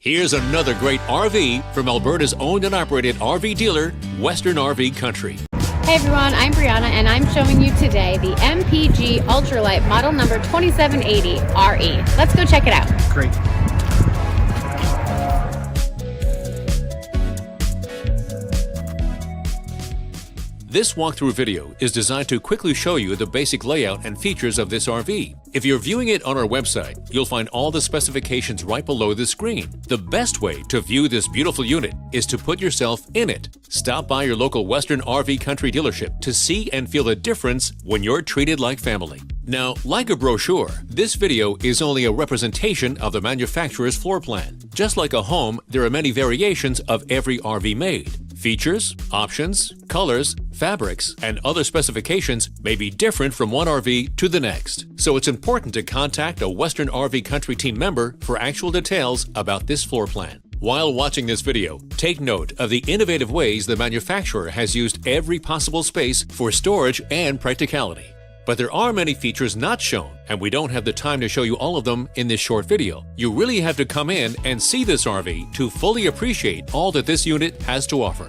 Here's another great RV from Alberta's owned and operated RV dealer, Western RV Country. Hey everyone, I'm Brianna and I'm showing you today the MPG Ultralight model number 2780RE. Let's go check it out. Great. This walkthrough video is designed to quickly show you the basic layout and features of this RV. If you're viewing it on our website, you'll find all the specifications right below the screen. The best way to view this beautiful unit is to put yourself in it. Stop by your local Western RV Country dealership to see and feel the difference when you're treated like family. Now, like a brochure, this video is only a representation of the manufacturer's floor plan. Just like a home, there are many variations of every RV made. Features, options, colors, fabrics, and other specifications may be different from one RV to the next. So it's important to contact a Western RV Country team member for actual details about this floor plan. While watching this video, take note of the innovative ways the manufacturer has used every possible space for storage and practicality. But there are many features not shown, and we don't have the time to show you all of them in this short video. You really have to come in and see this RV to fully appreciate all that this unit has to offer.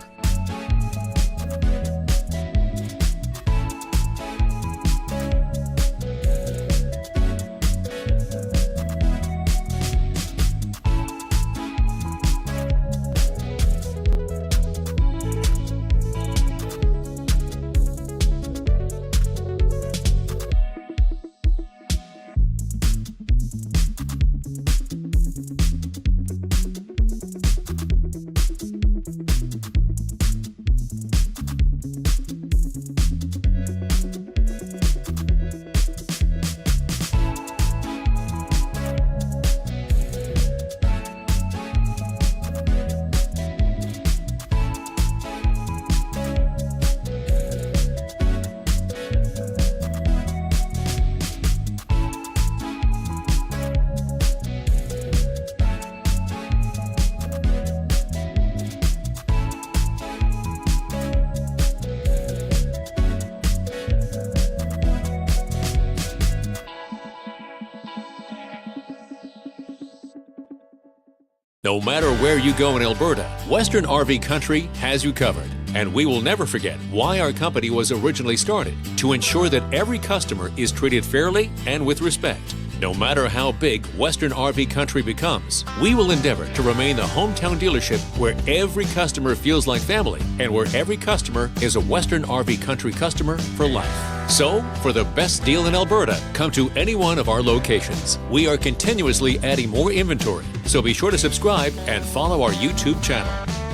No matter where you go in Alberta, Western RV Country has you covered. And we will never forget why our company was originally started, to ensure that every customer is treated fairly and with respect. No matter how big Western RV Country becomes, we will endeavor to remain the hometown dealership where every customer feels like family and where every customer is a Western RV Country customer for life. So, for the best deal in Alberta, come to any one of our locations. We are continuously adding more inventory, so be sure to subscribe and follow our YouTube channel.